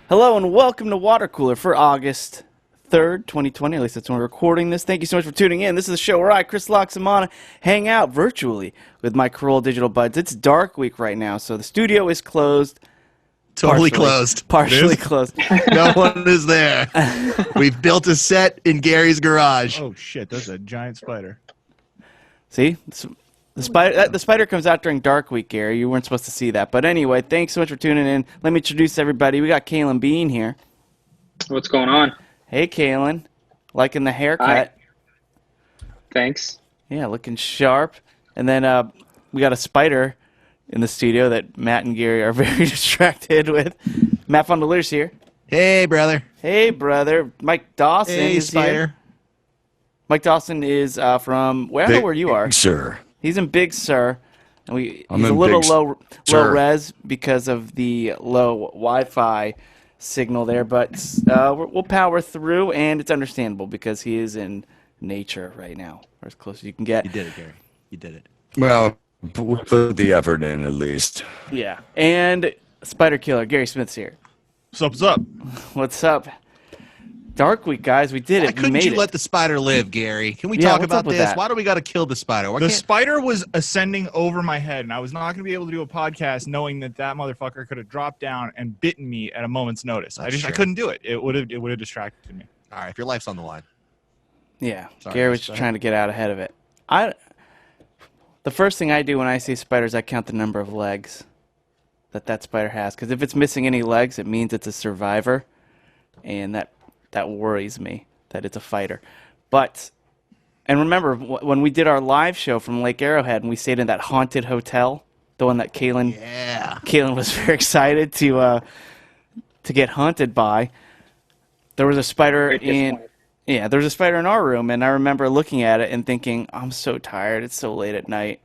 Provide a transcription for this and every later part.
Hello and welcome to Watercooler for August 3rd, 2020. At least that's when we're recording this. Thank you so much for tuning in. This is a show where I, Chris Laxamana, hang out virtually with my Corolla digital buds. It's dark week right now, so the studio is closed. Totally closed. Partially closed. No one is there. We've built a set in Gary's garage. Oh shit, that's a giant spider. See? The spider comes out during Dark Week, Gary. You weren't supposed to see that. But anyway, thanks so much for tuning in. Let me introduce everybody. We got Caelan Biehn here. What's going on? Hey, Caelan. Liking the haircut. Hi. Thanks. Yeah, looking sharp. And then we got a spider in the studio that Matt and Gary are very distracted with. Matt Fondiler's here. Hey, brother. Hey, brother. Mike Dawson is spider. here. Mike Dawson is from where I don't know where you are. Sir. He's in Big Sur, and he's I'm a in little Big low Sur. res because of the low Wi-Fi signal there, but we'll power through, and it's understandable because he is in nature right now, or as close as you can get. You did it, Gary. You did it. Well, we put the effort in at least. Yeah, and Spider Killer, Gary Smith's here. What's up? What's up? Dark Week, guys, we did it. Why We couldn't made you it. let the spider live, Gary? Can we Yeah, talk what's up about with this? that? Why do we got to kill the spider? Why The can't... spider was ascending over my head, and I was not going to be able to do a podcast knowing that motherfucker could have dropped down and bitten me at a moment's notice. I couldn't do it. It would have distracted me. All right, if your life's on the line. Yeah, Sorry, Gary was go just ahead. trying to get out ahead of it. The first thing I do when I see spiders, I count the number of legs that spider has, because if it's missing any legs, it means it's a survivor, and that worries me that it's a fighter. And remember, when we did our live show from Lake Arrowhead and we stayed in that haunted hotel, the one that Caelan was very excited to get haunted by, there was a spider there was a spider in our room, and I remember looking at it and thinking, I'm so tired, it's so late at night.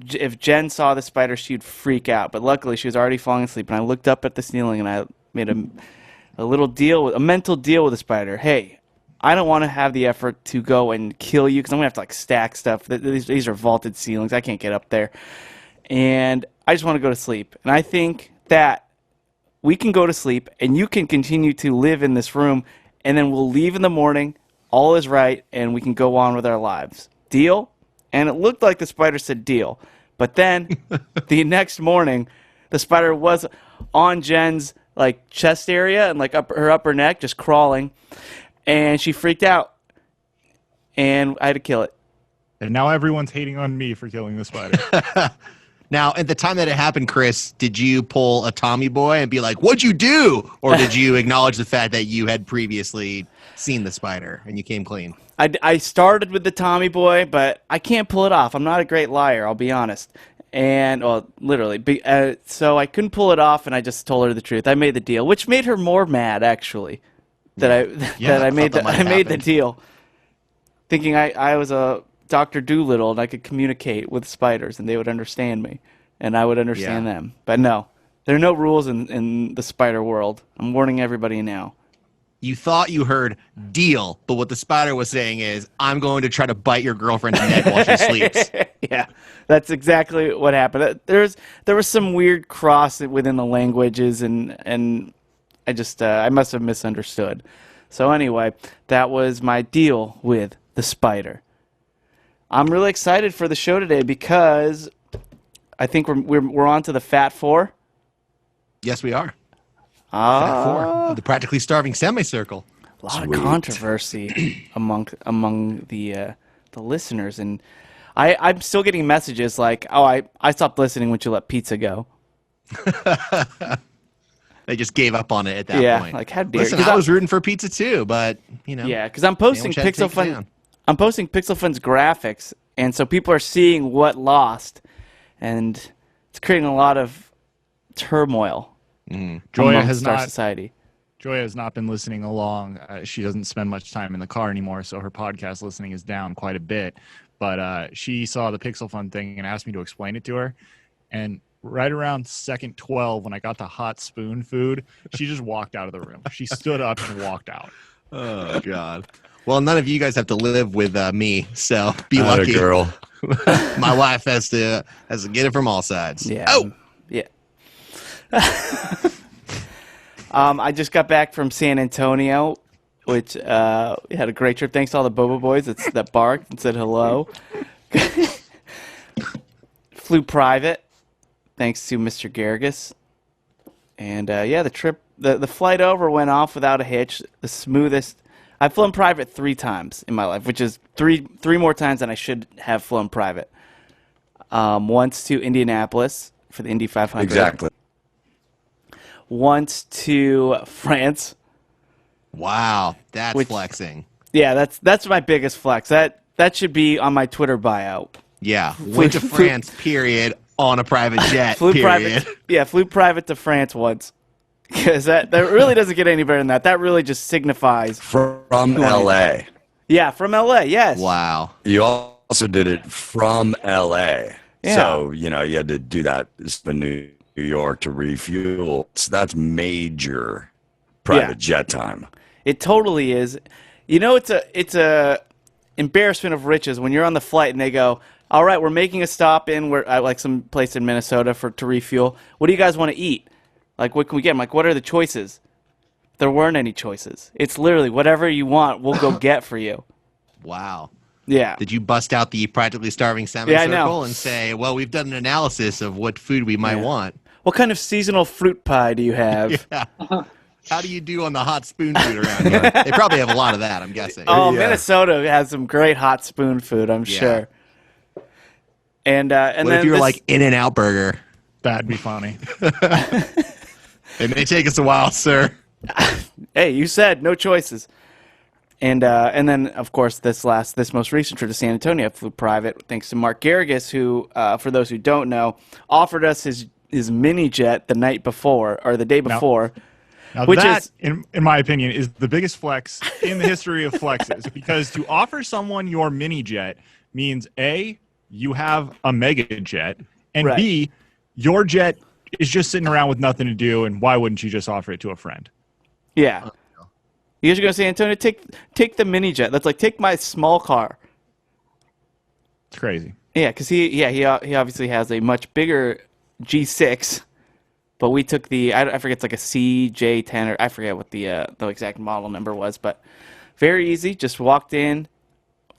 If Jen saw the spider, she'd freak out, but luckily she was already falling asleep, and I looked up at the ceiling and I made a little deal, a mental deal with the spider. Hey, I don't want to have the effort to go and kill you because I'm going to have to stack stuff. These are vaulted ceilings. I can't get up there. And I just want to go to sleep. And I think that we can go to sleep and you can continue to live in this room, and then we'll leave in the morning. All is right, and we can go on with our lives. Deal? And it looked like the spider said deal. But then the next morning, the spider was on Jen's chest area and her upper neck, just crawling, and she freaked out, and I had to kill it. And now everyone's hating on me for killing the spider. Now, at the time that it happened, Chris, did you pull a Tommy boy and be like, what'd you do? Or did you acknowledge the fact that you had previously seen the spider and you came clean? I started with the Tommy boy, but I can't pull it off. I'm not a great liar, I'll be honest. And, well, literally. So I couldn't pull it off, and I just told her the truth. I made the deal, which made her more mad, actually, that I made the deal, thinking I was a Dr. Doolittle and I could communicate with spiders and they would understand me and I would understand them. But no, there are no rules in the spider world. I'm warning everybody now. You thought you heard deal, but what the spider was saying is, I'm going to try to bite your girlfriend's neck while she sleeps. Yeah, that's exactly what happened. There was some weird cross within the languages, and I must have misunderstood. So anyway, that was my deal with the spider. I'm really excited for the show today because I think we're on to the Fat Four. Yes, we are. Fat Four of the Practically Starving Semicircle. A lot of controversy among the listeners, and I'm still getting messages like, "Oh, I stopped listening when you let pizza go." They just gave up on it at that point. Yeah, like how dare Listen, you? I was rooting for pizza too, but Yeah, because I'm posting Pixel Fun. I'm posting Pixel Fun's graphics, and so people are seeing what lost, and it's creating a lot of turmoil. Joya amongst our society. Joya has not been listening along. She doesn't spend much time in the car anymore, so her podcast listening is down quite a bit. But she saw the Pixel Fun thing and asked me to explain it to her. And right around second 12, when I got the hot spoon food, she just walked out of the room. She stood up and walked out. Oh, God. Well, none of you guys have to live with me, so be Not lucky. a girl. My wife has to get it from all sides. Yeah. Oh! Yeah. I just got back from San Antonio, which we had a great trip. Thanks to all the Boba boys that barked and said hello. Flew private, thanks to Mr. Garrigus. And the trip, the flight over went off without a hitch. The smoothest. I've flown private 3 times in my life, which is three more times than I should have flown private. Once to Indianapolis for the Indy 500. Exactly. Once to France. Wow, that's flexing. Yeah, that's my biggest flex. That should be on my Twitter bio. Yeah, went to France, period, on a private jet, flew period. Flew private to France once. Because that really doesn't get any better than that. That really just signifies... From L.A. Yeah, from L.A., yes. Wow. You also did it from L.A. Yeah. So, you had to do that in New York to refuel. So that's major private jet time. It totally is. It's a embarrassment of riches when you're on the flight and they go, all right, we're making a stop in like some place in Minnesota to refuel. What do you guys want to eat? Like, what can we get? I'm like, what are the choices? There weren't any choices. It's literally whatever you want, we'll go get for you. Wow. Yeah. Did you bust out the practically starving semicircle and say, well, we've done an analysis of what food we might want? What kind of seasonal fruit pie do you have? Yeah. How do you do on the hot spoon food around here? They probably have a lot of that, I'm guessing. Oh, Minnesota has some great hot spoon food, I'm sure. And what then if you were like In-N-Out Burger? That'd be funny. It may take us a while, sir. Hey, you said no choices. And then, of course, this most recent trip to San Antonio, I flew private, thanks to Mark Garrigus, who, for those who don't know, offered us his mini jet the night before, or the day before. Now which that, is, in my opinion, is the biggest flex in the history of flexes. Because to offer someone your mini jet means, A, you have a mega jet, and B, your jet is just sitting around with nothing to do, and why wouldn't you just offer it to a friend? Yeah. You guys are going to San Antonio? Take the mini jet. That's like, take my small car. It's crazy. Yeah, because he obviously has a much bigger G6, but we took I forget, it's like a CJ10, or I forget what the exact model number was, but very easy. Just walked in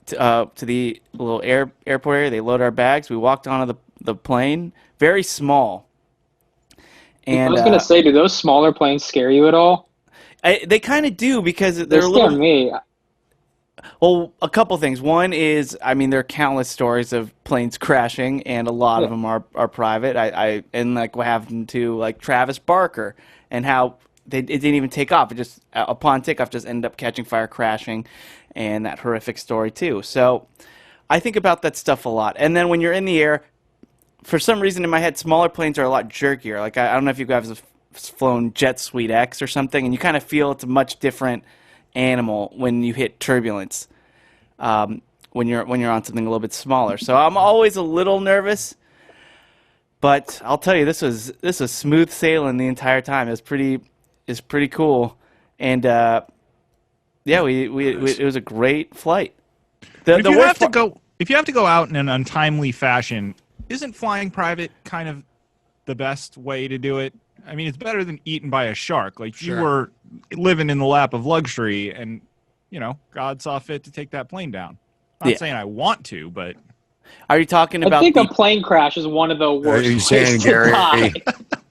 to the little airport area. They load our bags. We walked onto the plane. Very small. And I was going to say, do those smaller planes scare you at all? They kind of do, because They they're a little... scare me. Well, a couple things. One is, there are countless stories of planes crashing, and a lot of them are private. And like what happened to like Travis Barker, and how it didn't even take off. It just upon takeoff just ended up catching fire, crashing, and that horrific story too. So I think about that stuff a lot. And then when you're in the air, for some reason in my head, smaller planes are a lot jerkier. Like I don't know if you guys have flown Jet Suite X or something, and you kind of feel it's a much different animal when you hit turbulence, when you're on something a little bit smaller. So I'm always a little nervous, but I'll tell you, this was smooth sailing the entire time. It's pretty cool, and it was a great flight. If you have to go out in an untimely fashion, isn't flying private kind of the best way to do it? I mean, it's better than eaten by a shark. Like, you were living in the lap of luxury, and, God saw fit to take that plane down. I'm not saying I want to, but... Are you talking about... I think a plane crash is one of the worst. Are you saying, Gary?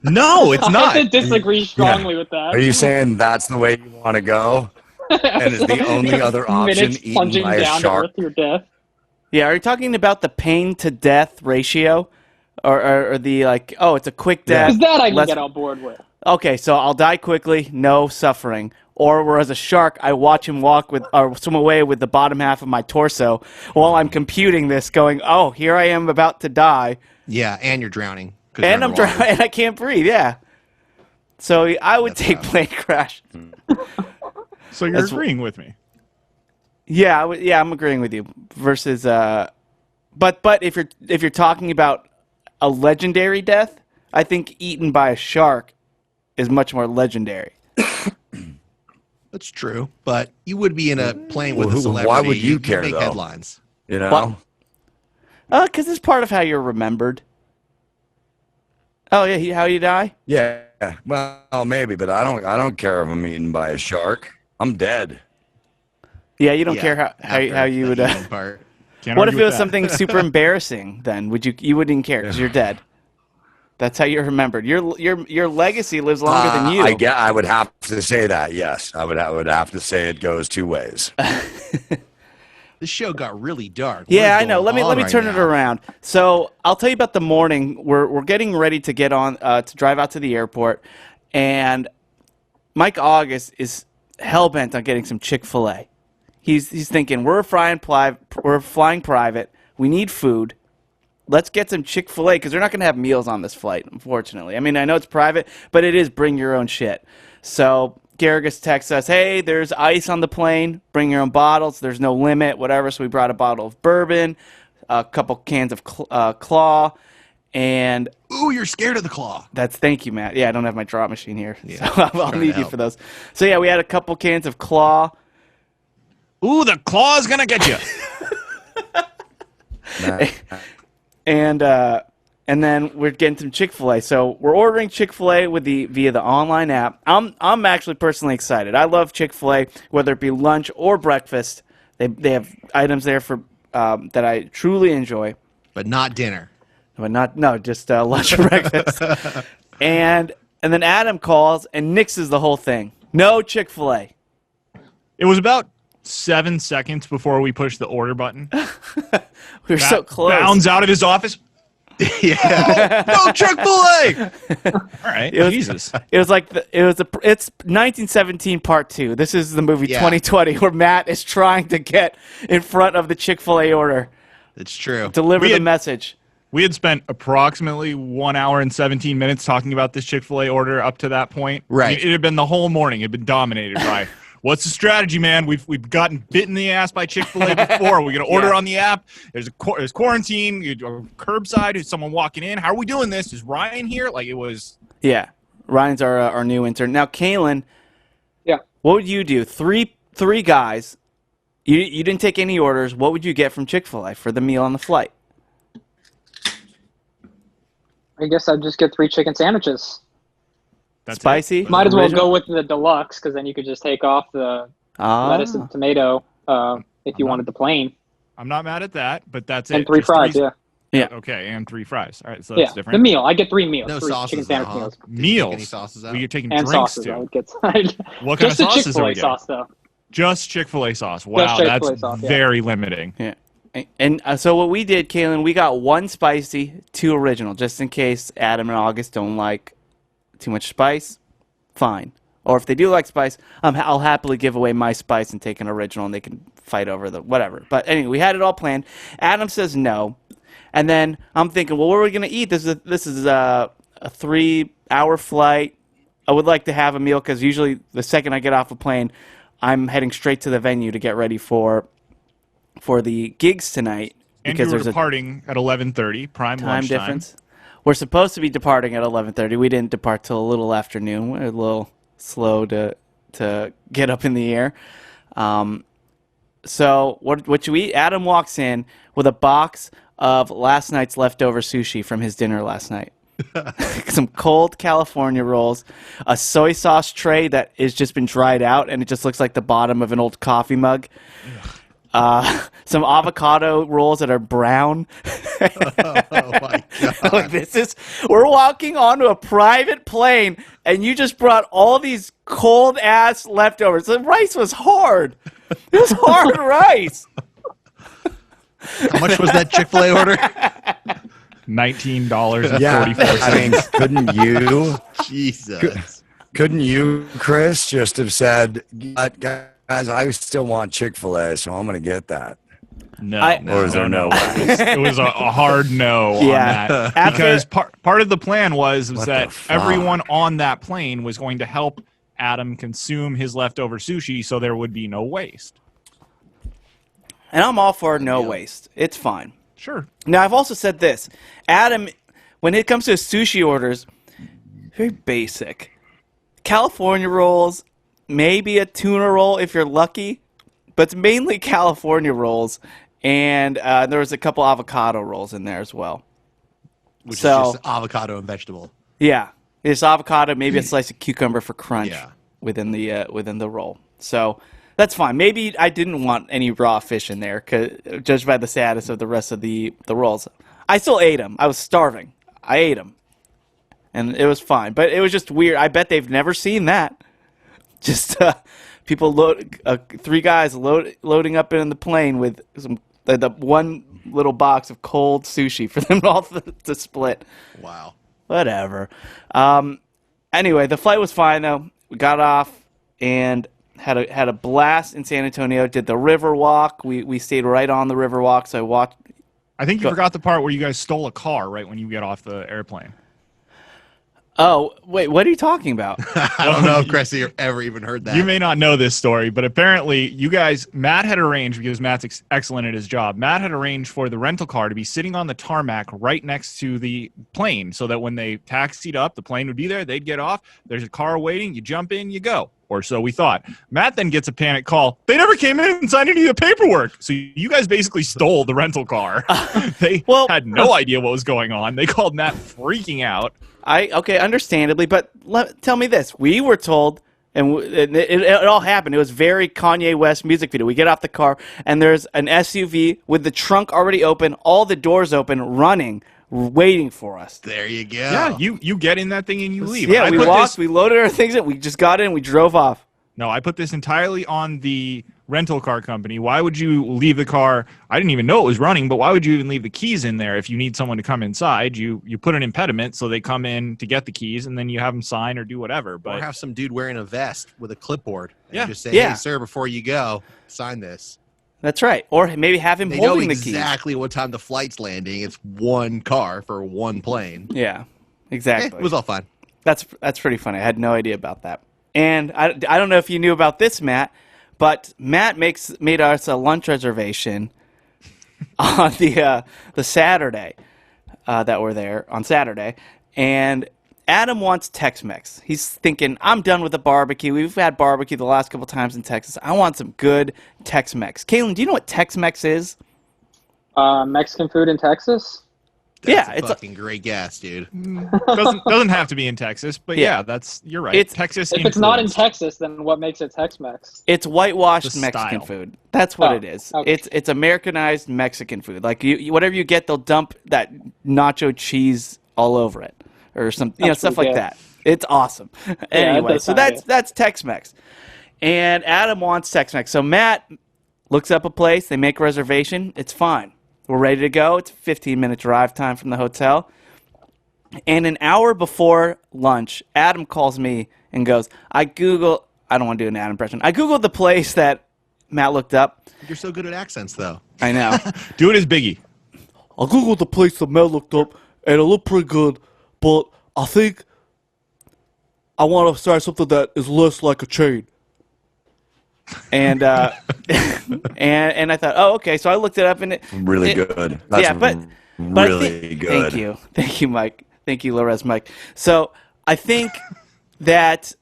No, it's not. I disagree strongly with that. Are you saying that's the way you want to go? And is the only other option eaten by a shark? Your death. Yeah, are you talking about the pain to death ratio? Or the, like, oh, it's a quick death. Because that I can get on board with. Okay, so I'll die quickly, no suffering. Or whereas a shark, I watch him swim away with the bottom half of my torso while I'm computing this, going, oh, here I am about to die. Yeah, and you're drowning. And I'm drowning, and I can't breathe, yeah. So I would take plane crash. So you're agreeing with me? Yeah, I'm agreeing with you. Versus, but if you're talking about a legendary death, I think eaten by a shark is much more legendary. That's true, but you would be in a plane with a celebrity. Why would you care, make though? Headlines. Because Because it's part of how you're remembered. Oh yeah, how you die? Yeah. Well, maybe, but I don't care if I'm eaten by a shark. I'm dead. Yeah, you don't Yeah, care how after you the would. eating part. Can't What if argue it with was that. something super embarrassing? Then you wouldn't even care because you're dead. That's how you're remembered. Your legacy lives longer than you. I would have to say that. Yes, I would have to say it goes two ways. The show got really dark. Yeah, What is I know. going Let me on turn right it now? around. So I'll tell you about the morning. We're getting ready to get on to drive out to the airport, and Mike August is hell bent on getting some Chick-fil-A. He's thinking we're flying private. We need food. Let's get some Chick-fil-A because they're not going to have meals on this flight, unfortunately. I mean, I know it's private, but it is bring your own shit. So Garrigus texts us, hey, there's ice on the plane. Bring your own bottles. There's no limit, whatever. So we brought a bottle of bourbon, a couple cans of Claw, and Ooh, you're scared of the claw. thank you, Matt. Yeah, I don't have my drop machine here, Yeah, so I'll trying to need you help. for those. So yeah, we had a couple cans of Claw. Ooh, the claw's gonna get you. And then we're getting some Chick-fil-A. So we're ordering Chick-fil-A via the online app. I'm actually personally excited. I love Chick-fil-A, whether it be lunch or breakfast. They have items there for that I truly enjoy, But not dinner. but just lunch or breakfast. And then Adam calls and nixes the whole thing. No Chick-fil-A. It was about 7 seconds before we pushed the order button. We were so close. Bounds out of his office. Yeah. No Chick-fil-A. All right, It was- Jesus. It was like it's 1917 Part 2. This is the movie Yeah. 2020 where Matt is trying to get in front of the Chick-fil-A order, It's true. deliver We the had- message. We had spent approximately 1 hour and 17 minutes talking about this Chick-fil-A order up to that point. Right. I mean, it had been the whole morning. It had been dominated by, what's the strategy, man? We've gotten bit in the ass by Chick-fil-A before. We're going to order Yeah. on the app. There's quarantine. Curbside. Is someone walking in? How are we doing this? Is Ryan here? Like, it was... Yeah, Ryan's our new intern now. Caelan, Yeah. what would you do? Three guys. You didn't take any orders. What would you get from Chick-fil-A for the meal on the flight? I guess I'd just get 3 chicken sandwiches. That's Spicy? It. Might as well Original? go with the deluxe because then you could just take off the lettuce and tomato if you wanted the plain. I'm not mad at that, but that's And it. 3 Just fries, three- yeah. Yeah. Okay, and 3 fries. All right, so Yeah, that's the different. meal. I get 3 meals. No 3 sauces, chicken though, sandwich huh? meals. Did you take Meals. any sauces out? We are taking And drinks sauces. I too. would get What kind just of the sauces are Chick-fil-A we getting? sauce, though. Just Chick-fil-A sauce. Wow, Chick-fil-A that's sauce, yeah. very limiting. Yeah. And so what we did, Caelan, we got 1 spicy, 2 original, just in case Adam and August don't like too much spice. Fine. Or if they do like spice, I'll happily give away my spice and take an original, and they can fight over the whatever. But anyway, we had it all planned. Adam says no, and then I'm thinking, well, what are we gonna eat? This is a 3-hour flight. I would like to have a meal because usually the second I get off a plane, I'm heading straight to the venue to get ready for the gigs tonight. And because you were there's a departing at 11:30, prime time lunchtime. difference. We're supposed to be departing at 11:30. We didn't depart till a little afternoon. We're a little slow to get up in the air. So what should we eat? Adam walks in with a box of last night's leftover sushi from his dinner last night. Some cold California rolls, a soy sauce tray that has just been dried out and it just looks like the bottom of an old coffee mug. Some avocado rolls that are brown. Oh my god. Like we're walking onto a private plane and you just brought all these cold ass leftovers. The rice was hard. It was hard rice. How much was that Chick-fil-A order? $19.44. Yeah, I mean, Jesus. couldn't you, Chris, just have said, guys, I still want Chick-fil-A, so I'm going to get that. No, Or is there no way? It was a hard no Yeah. on that. After- Because part of the plan was What that the fuck? everyone on that plane was going to help Adam consume his leftover sushi so there would be no waste. And I'm all for no waste. It's fine. Sure. Now, I've also said this. Adam, when it comes to sushi orders, very basic. California rolls, maybe a tuna roll if you're lucky, but it's mainly California rolls. And there was a couple avocado rolls in there as well. Which So- is just avocado and vegetable. Yeah, it's avocado, maybe a slice of cucumber for crunch Yeah. within the roll. So that's fine. Maybe I didn't want any raw fish in there, judged by the status of the rest of the rolls. I still ate them. I was starving. I ate them, and it was fine. But it was just weird. I bet they've never seen that. Just people three guys loading up in the plane with the one little box of cold sushi for them all to split. Wow. Whatever. Anyway, the flight was fine though. We got off and had a blast in San Antonio. Did the river walk. We stayed right on the river walk, so I walked. I think you forgot the part where you guys stole a car right when you get off the airplane. Oh, wait, what are you talking about? I don't know if Cressy ever even heard that. You may not know this story, but apparently you guys, Matt had arranged, because Matt's excellent at his job, Matt had arranged for the rental car to be sitting on the tarmac right next to the plane so that when they taxied up, the plane would be there, they'd get off, there's a car waiting, you jump in, you go. Or so we thought. Matt then gets a panic call. They never came in and signed any of the paperwork. So you guys basically stole the rental car. They had no idea what was going on. They called Matt freaking out. Okay, understandably, but tell me this. We were told, and it all happened. It was very Kanye West music video. We get off the car, and there's an SUV with the trunk already open, all the doors open, running, waiting for us. There you go. Yeah, you get in that thing and you leave. Yeah, we walked, we loaded our things in, we just got in, we drove off. No, I put this entirely on the rental car company. Why would you leave the car? I didn't even know it was running, but why would you even leave the keys in there if you need someone to come inside? You put an impediment so they come in to get the keys, and then you have them sign or do whatever. But or have some dude wearing a vest with a clipboard. And Yeah. just say, Yeah. hey, sir, before you go, sign this. That's right. Or maybe have him They know holding the keys. exactly what time the flight's landing. It's one car for one plane. Yeah, exactly. It was all fine. That's pretty funny. I had no idea about that. And I don't know if you knew about this, Matt, but Matt made us a lunch reservation on the Saturday that we're there on Saturday, and Adam wants Tex-Mex. He's thinking, I'm done with the barbecue. We've had barbecue the last couple times in Texas. I want some good Tex-Mex. Caelan, do you know what Tex-Mex is? Mexican food in Texas? That's Yeah, a it's fucking great gas, dude. doesn't have to be in Texas, but Yeah. yeah, you're right. It's- Texas. If it's not in influenced. Texas, then what makes it Tex-Mex? It's whitewashed The Mexican style. food. That's what Oh, it is. okay. It's Americanized Mexican food. Like whatever you get, they'll dump that nacho cheese all over it, or some That's stuff pretty like good. that. It's awesome. it Anyway, does so sound good. that's Tex-Mex, and Adam wants Tex-Mex. So Matt looks up a place. They make a reservation. It's fine. We're ready to go. It's a 15-minute drive time from the hotel. And an hour before lunch, Adam calls me and goes, I don't want to do an Adam impression. I Googled the place that Matt looked up. You're so good at accents, though. I know. Do it as Biggie. I Googled the place that Matt looked up, and it looked pretty good, but I think I want to start something that is less like a chain. And and I thought, oh, okay. So I looked it up, and Really good. That's yeah, but I really think- good. Thank you, Mike. Thank you, Lorez Mike. So I think that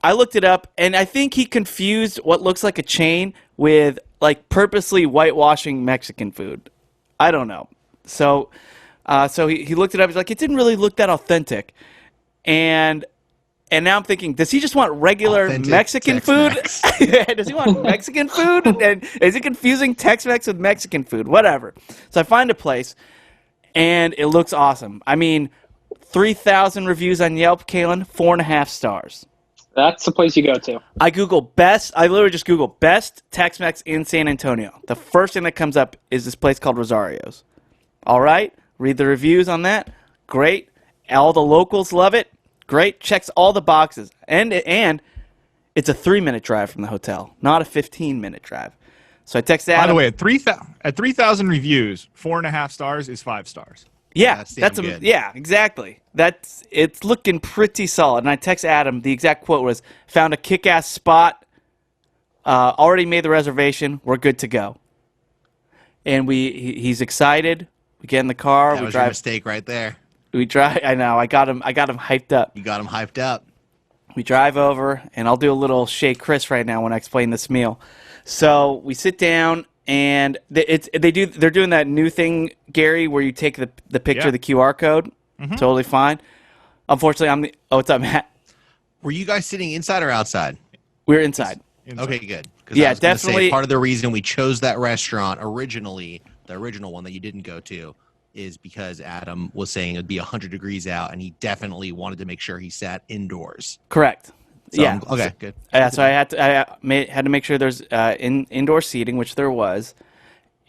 I looked it up, and I think he confused what looks like a chain with like purposely whitewashing Mexican food. I don't know. So he looked it up. He's like, it didn't really look that authentic, and now I'm thinking, does he just want regular Authentic Mexican food? Tex-Mex. Does he want Mexican food? And is he confusing Tex-Mex with Mexican food? Whatever. So I find a place, and it looks awesome. I mean, 3,000 reviews on Yelp, Caelan, 4.5 stars. That's the place you go to. I literally just Google best Tex-Mex in San Antonio. The first thing that comes up is this place called Rosario's. All right, read the reviews on that. Great. All the locals love it. Great. Checks all the boxes. And it's a 3-minute drive from the hotel, not a 15-minute drive. So I texted Adam. By the way, at 3,000 reviews, 4.5 stars is 5 stars. Yeah, That's damn good. yeah, exactly. It's looking pretty solid. And I text Adam. The exact quote was, "Found a kick-ass spot. Already made the reservation. We're good to go." And he's excited. We get in the car. That We was your drive. mistake right there. We drive. I know. I got him hyped up. You got him hyped up. We drive over, and I'll do a little Shea Chris right now when I explain this meal. So we sit down, and they're doing that new thing, Gary, where you take the picture of the QR code. Totally fine. Unfortunately, what's up, Matt? Were you guys sitting inside or outside? We're inside. Okay, good. Yeah, I was gonna say, definitely. part of the reason we chose that restaurant originally, the original one that you didn't go to, is because Adam was saying it'd be 100 degrees out, and he definitely wanted to make sure he sat indoors. Correct. So yeah. Okay. Good. So I had to make sure there's indoor seating, which there was.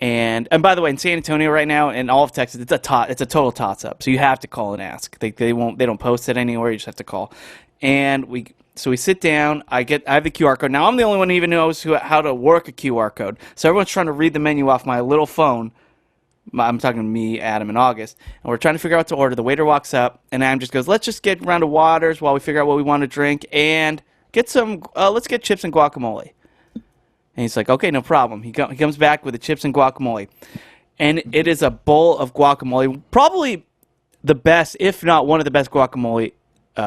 And by the way, in San Antonio right now, in all of Texas, it's a total toss up. So you have to call and ask. They don't post it anywhere. You just have to call. And we sit down. I have the QR code. Now I'm the only one who even knows how to work a QR code. So everyone's trying to read the menu off my little phone. I'm talking to me, Adam, and August, and we're trying to figure out what to order. The waiter walks up, and Adam just goes, "Let's just get a round of waters while we figure out what we want to drink, and get some. Let's get chips and guacamole." And he's like, "Okay, no problem." He comes back with the chips and guacamole, and it is a bowl of guacamole, probably the best, if not one of the best guacamole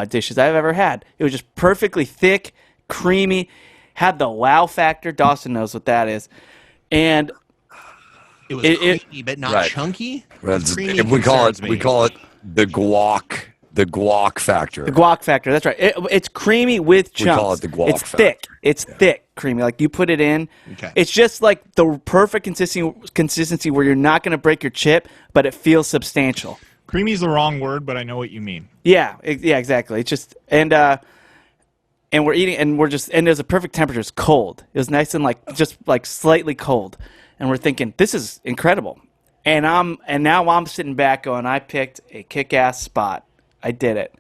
dishes I've ever had. It was just perfectly thick, creamy, had the wow factor. Dawson knows what that is, and It was creamy, but not chunky. We call it the guac factor. The guac factor. That's right. It's creamy with chunks. We call it the guac It's factor. thick. It's thick, creamy. Like you put it in. Okay. It's just like the perfect consistency where you're not going to break your chip, but it feels substantial. Creamy is the wrong word, but I know what you mean. Yeah. Yeah. Exactly. It's just and we're eating and there's a perfect temperature. It's cold. It was nice and just slightly cold. And we're thinking, this is incredible. And now I'm sitting back going, I picked a kick-ass spot. I did it.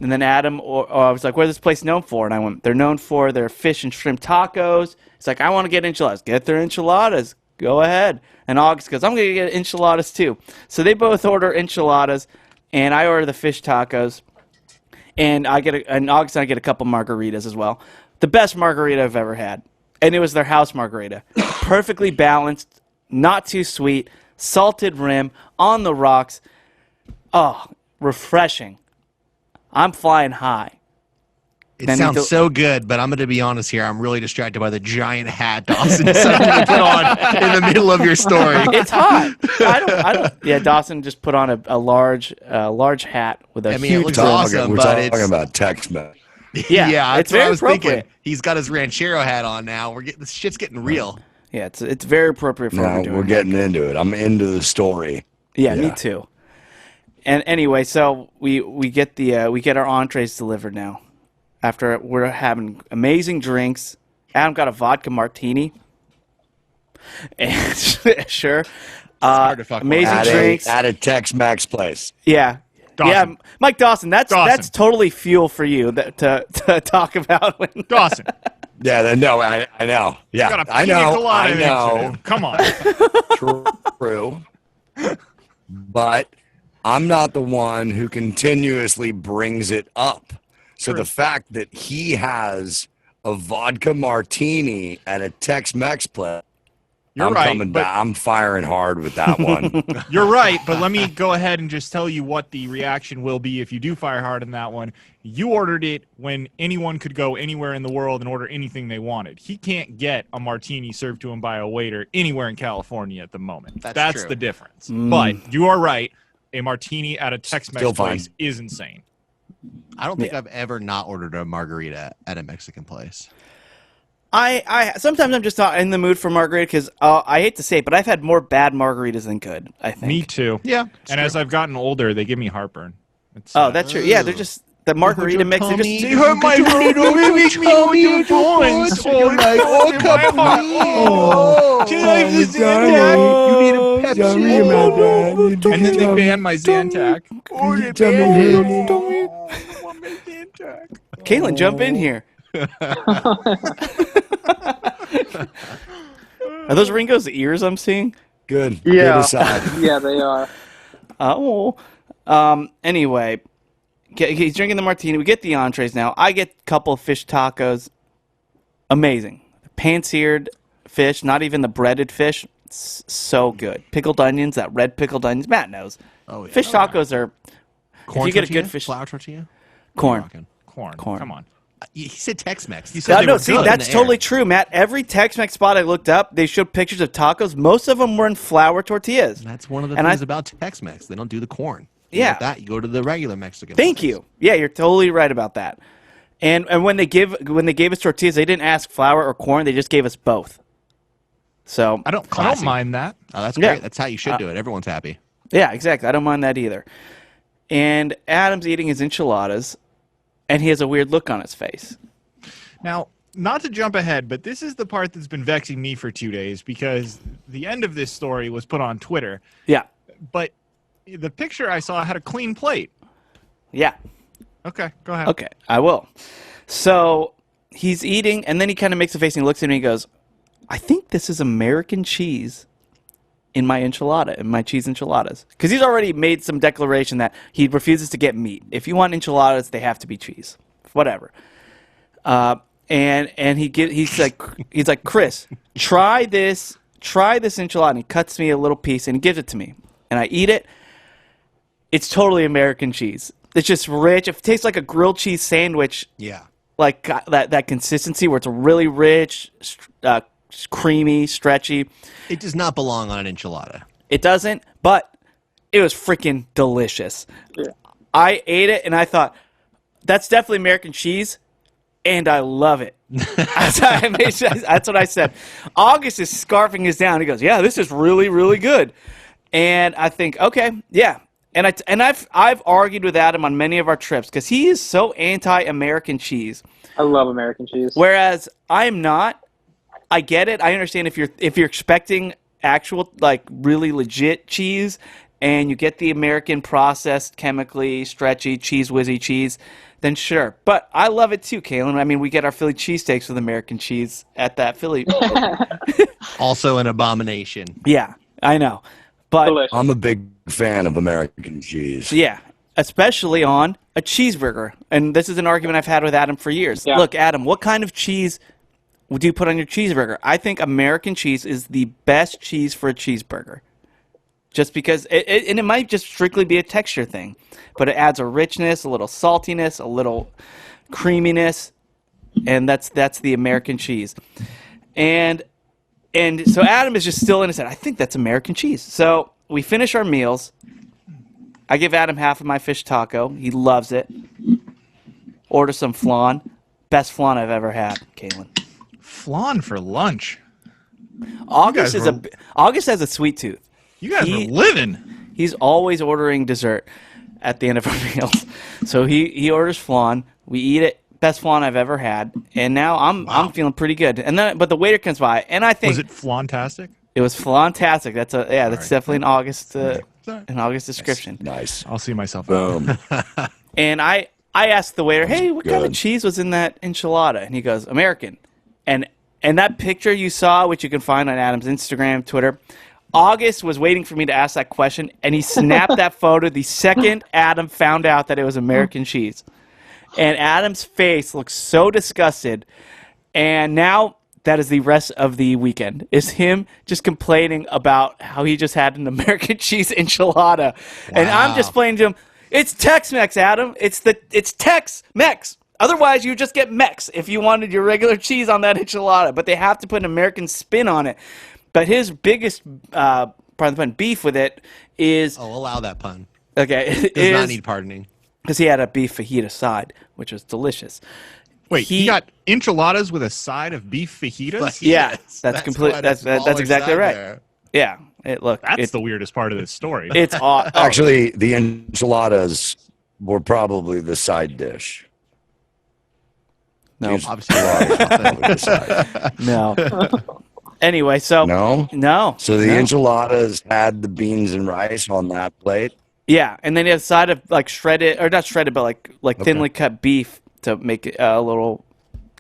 And then Adam I was like, what's this place known for? And I went, they're known for their fish and shrimp tacos. He's like, I want to get enchiladas. Get their enchiladas. Go ahead. And August goes, I'm going to get enchiladas too. So they both order enchiladas, and I order the fish tacos. And August and I get a couple margaritas as well. The best margarita I've ever had. And it was their house margarita. Perfectly balanced, not too sweet, salted rim, on the rocks. Oh, refreshing. I'm flying high. It sounds so good, but I'm going to be honest here. I'm really distracted by the giant hat Dawson decided to put on in the middle of your story. It's hot. I don't. Yeah, Dawson just put on a large hat with a huge. It looks brim. awesome, We're but talking about Tex-Mex. Yeah, that's it's what very I was appropriate. thinking. He's got his ranchero hat on now. This shit's getting real. Yeah, it's very appropriate for what No, we're doing. we're getting into it. I'm into the story. Yeah, me too. And anyway, so we get our entrees delivered now. After we're having amazing drinks, Adam got a vodka martini. And sure, hard to fuck amazing with. drinks At a Tex-Mex place. Yeah. Dawson. Yeah, Mike Dawson, that's totally fuel for you to talk about. Dawson. Yeah, no, I know. Yeah, Got a I pina know. colada I next to know. him. Come on. True. But I'm not the one who continuously brings it up. So the fact that he has a vodka martini at a Tex-Mex place, You're I'm right, coming but- back. I'm firing hard with that one. You're right, but let me go ahead and just tell you what the reaction will be if you do fire hard on that one. You ordered it when anyone could go anywhere in the world and order anything they wanted. He can't get a martini served to him by a waiter anywhere in California at the moment. That's true. the difference. But you are right. A martini at a Tex-Mex Still fine. place is insane. I don't think I've ever not ordered a margarita at a Mexican place. I sometimes I'm just not in the mood for margarita because I hate to say it, but I've had more bad margaritas than good. I think. Me too. Yeah. And as I've gotten older, they give me heartburn. It's, That's true. Yeah, they're just the margarita mix. They're just hurt my throat. Make me what you're doing. Can I have the Zantac? You need a Pepsi. And then they banned my Zantac. Caelan, jump in here. Are those Ringo's ears I'm seeing? Good. Yeah. Good aside. Yeah, they are. Anyway, he's drinking the martini. We get the entrees now. I get a couple of fish tacos. Amazing. Pan-seared fish, not even the breaded fish. It's so good. Pickled onions, that red pickled onions. Matt knows. Oh, yeah. Fish tacos are... Corn if you get a tortilla? good fish... Flour tortilla? Corn. Rockin'. Corn. Corn. Come on. He said Tex-Mex. You said No, they no, were see, good in that's the totally air. true, Matt. Every Tex-Mex spot I looked up, they showed pictures of tacos. Most of them were in flour tortillas. That's one of the And things about Tex-Mex. They don't do the corn. You Yeah. want that, you go to the regular Mexican. Thank place. you. Yeah, you're totally right about that. And when they gave us tortillas, they didn't ask flour or corn. They just gave us both. So I don't Classy. mind that. Oh, that's Yeah. great. That's how you should do it. Everyone's happy. yeah, exactly. I don't mind that either. And Adam's eating his enchiladas, and he has a weird look on his face. Now, not to jump ahead, but this is the part that's been vexing me for 2 days because the end of this story was put on Twitter, Yeah, but the picture I saw had a clean plate. yeah. Okay, go ahead. Okay, I will. So he's eating, and then he kind of makes a face and he looks at me and he goes, I think this is American cheese in my enchilada, in my cheese enchiladas. Because he's already made some declaration that he refuses to get meat. If you want enchiladas, they have to be cheese. Whatever. And he's like, Chris, try this enchilada. And he cuts me a little piece and he gives it to me. And I eat it. It's totally American cheese. It's just rich. It tastes like a grilled cheese sandwich. Yeah. Like that consistency where it's really rich, creamy, stretchy. It does not belong on an enchilada. It doesn't, but it was freaking delicious. Yeah. I ate it and I thought, that's definitely American cheese, and I love it. That's what I said. August is scarfing his down. He goes, yeah, this is really, really good. And I think, okay, yeah. And I've argued with Adam on many of our trips because he is so anti-American cheese. I love American cheese. Whereas I'm not. I get it. I understand if you're expecting actual, like, really legit cheese and you get the American processed, chemically stretchy, cheese whizzy cheese, then sure. But I love it too, Caelan. I mean, we get our Philly cheesesteaks with American cheese at that Philly. Also an abomination. Yeah, I know. But Delicious. I'm a big fan of American cheese. yeah, especially on a cheeseburger. And this is an argument I've had with Adam for years. Yeah. Look, Adam, what kind of cheese do you put on your cheeseburger? I think American cheese is the best cheese for a cheeseburger. Just because, and it might just strictly be a texture thing, but it adds a richness, a little saltiness, a little creaminess, and that's the American cheese. And so Adam is just still in his head. I think that's American cheese. So we finish our meals. I give Adam half of my fish taco. He loves it. Order some flan. Best flan I've ever had, Caelan. Flan for lunch. August guys August has a sweet tooth. You guys He- are living. He's always ordering dessert at the end of our meals. So he orders flan. We eat it. Best flan I've ever had. And now I'm feeling pretty good. And then but the waiter comes by and I think Was it flantastic? it was flantastic. That's definitely an August Sorry. description. Nice. I'll see myself out. Boom. And I asked the waiter, "Hey, what kind of Good. cheese was in that enchilada?" And he goes, "American." And that picture you saw, which you can find on Adam's Instagram, Twitter, August was waiting for me to ask that question, and he snapped that photo the second Adam found out that it was American cheese. And Adam's face looks so disgusted. And now that is the rest of the weekend, is him just complaining about how he just had an American cheese enchilada. And I'm just explaining to him, it's Tex-Mex, Adam. It's Tex-Mex. Otherwise, you just get Mex if you wanted your regular cheese on that enchilada. But they have to put an American spin on it. But his biggest pardon the pun, beef with it is Oh, allow that pun. okay. Does not need pardoning. Because he had a beef fajita side, which was delicious. Wait, he got enchiladas with a side of beef fajitas? Yeah, that's complete. why That's smaller exactly side right. there. Yeah, That's the weirdest part of this story. It's Actually, the enchiladas were probably the side dish. no, These Obviously, enchiladas were the side. no. Anyway, so No? So the enchiladas had the beans and rice on that plate? yeah, and then he had a side of like shredded or not shredded, but like thinly cut beef to make a little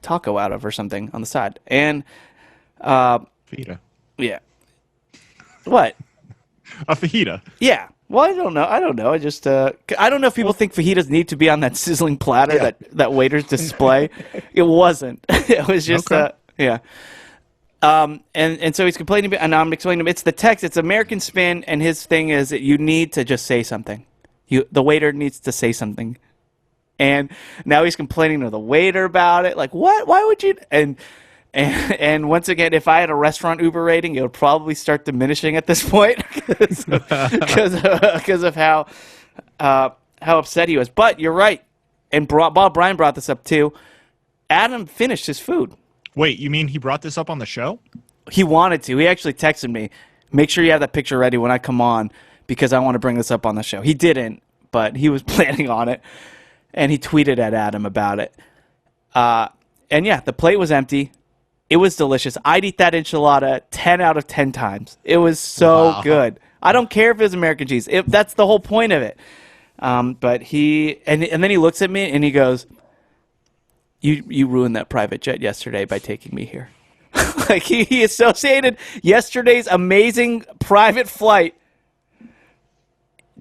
taco out of or something on the side. And Fajita. yeah, what? A fajita. Yeah. Well, I don't know. I just I don't know if people think fajitas need to be on that sizzling platter that waiters display. It wasn't. It was just Okay. yeah. And so he's complaining, and I'm explaining to him it's the text, it's American spin, and his thing is that you need to just say something. The waiter needs to say something. And now he's complaining to the waiter about it. Like, what? Why would you? And once again, if I had a restaurant Uber rating, it would probably start diminishing at this point because of how upset he was. But you're right. And Bob Bryan brought this up too. Adam finished his food. Wait, you mean he brought this up on the show? He wanted to. He actually texted me, make sure you have that picture ready when I come on because I want to bring this up on the show. He didn't, but he was planning on it. And he tweeted at Adam about it. And yeah, the plate was empty. It was delicious. I'd eat that enchilada 10 out of 10 times. It was so good. I don't care if it's American cheese. That's the whole point of it. But and then he looks at me and he goes, You ruined that private jet yesterday by taking me here. Like he associated yesterday's amazing private flight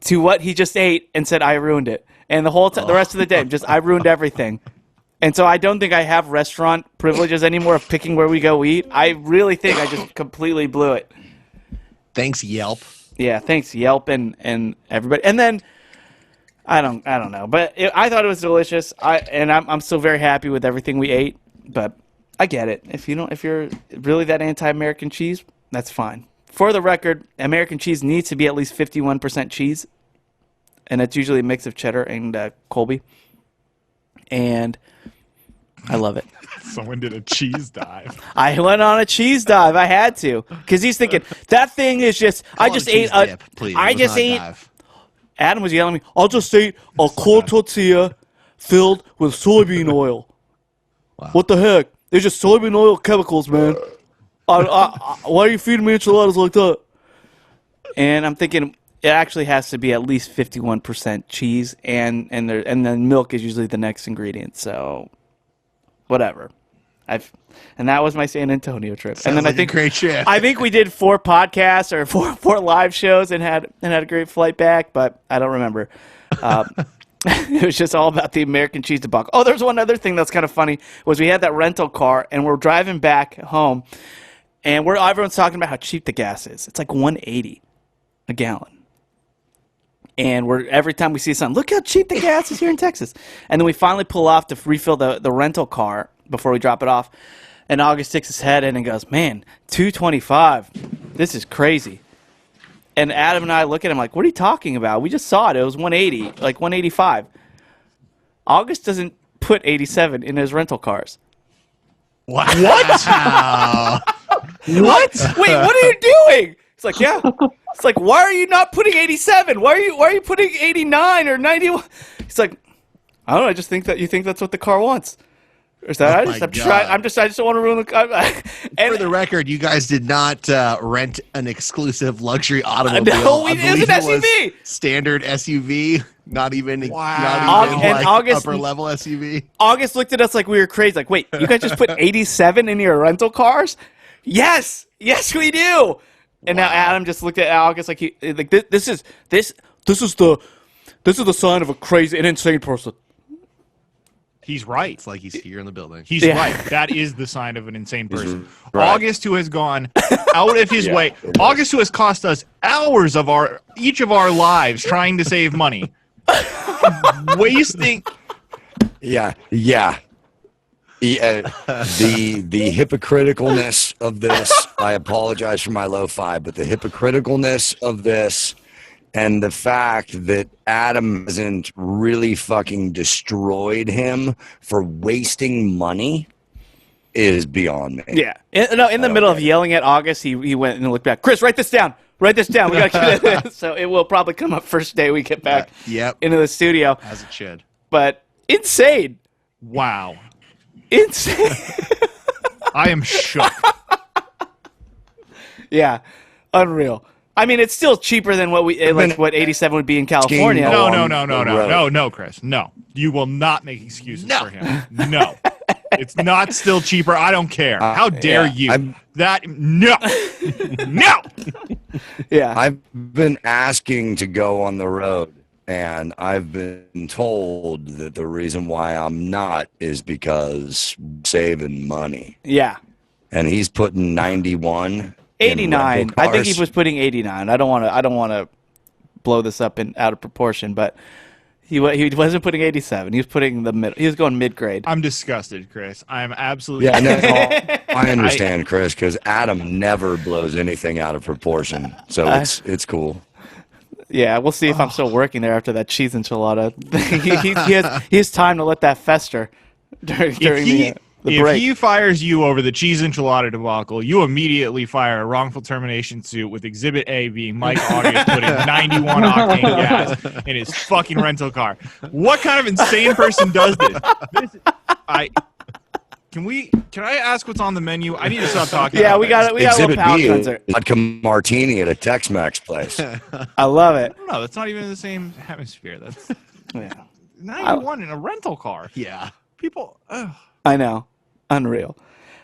to what he just ate and said, I ruined it. And the rest of the day, I ruined everything. And so I don't think I have restaurant privileges anymore of picking where we go eat. I really think I just completely blew it. Thanks, Yelp. Yeah, thanks, Yelp and everybody. And then I don't know, but I thought it was delicious. I'm still very happy with everything we ate. But I get it. If you're really that anti-American cheese, that's fine. For the record, American cheese needs to be at least 51% cheese, and it's usually a mix of cheddar and Colby. And I love it. Someone did a cheese dive. I went on a cheese dive. I had to because he's thinking that thing is just. I just ate a. Dip, please. I just ate. Dive. Adam was yelling at me. I'll just ate a cold tortilla filled with soybean oil. Wow. What the heck? There's just soybean oil chemicals, man. Why are you feeding me enchiladas like that? And I'm thinking it actually has to be at least 51% cheese, and then milk is usually the next ingredient. So, whatever. And that was my San Antonio trip. Sounds and then like I think a great trip. I think we did 4 podcasts or four live shows and had a great flight back, but I don't remember. It was just all about the American cheese debacle. Oh, there's one other thing that's kind of funny was we had that rental car and we're driving back home, and everyone's talking about how cheap the gas is. It's like $1.80 a gallon. And every time we see something, look how cheap the gas is here in Texas. And then we finally pull off to refill the rental car before we drop it off. And August sticks his head in and goes, man, $2.25. This is crazy. And Adam and I look at him like, what are you talking about? We just saw it. It was $1.80, like $1.85. August doesn't put 87 in his rental cars. What? What? Wait, what are you doing? It's like, yeah. It's like, why are you not putting 87? Why are you putting 89 or 91? It's like, I don't know. I just think that you think that's what the car wants. Or is that I just don't want to ruin the car. And for the record, you guys did not rent an exclusive luxury automobile. No, it was an SUV. Standard SUV, not even And like August, upper level SUV. August looked at us like we were crazy. Like, wait, you guys just put 87 in your rental cars? Yes, we do. And now Adam just looked at August like this is the sign of an insane person. He's right. It's like he's here in the building. He's right. That is the sign of an insane person. Right. August, who has gone out of his way. August, who has cost us hours of each of our lives trying to save money. Wasting. Yeah. The hypocriticalness of this, I apologize for my lo-fi, but the hypocriticalness of this and the fact that Adam hasn't really fucking destroyed him for wasting money is beyond me. Yeah. In the middle of yelling at August, he went and looked back. Chris, write this down. We got to get it. So it will probably come up first day we get back into the studio. As it should. But insane. Wow. Insane. I am shook. Yeah. Unreal. I mean, it's still cheaper than what 87 would be in California. No, Chris. No. You will not make excuses for him. No. It's not still cheaper. I don't care. How dare you? No. Yeah. I've been asking to go on the road, and I've been told that the reason why I'm not is because saving money. Yeah. And he's putting 91. 89. I think he was putting 89. I don't want to blow this up out of proportion, but He wasn't putting 87. He was putting the mid. He was going mid grade. I'm disgusted, Chris. I'm absolutely. Yeah, no, I understand, Chris, because Adam never blows anything out of proportion, so it's cool. Yeah, we'll see if I'm still working there after that cheese enchilada. he has time to let that fester during the If break. he fires you over the cheese enchilada debacle, you immediately fire a wrongful termination suit with Exhibit A being Mike August putting 91 octane gas in his fucking rental car. What kind of insane person does this? Can I ask what's on the menu? I need to stop talking. Yeah, about we got a little Exhibit palate B, cleanser. vodka martini at a Tex-Mex place. I love it. No, that's not even in the same hemisphere. That's Yeah, 91 in a rental car. Yeah. People. Ugh. I know. Unreal.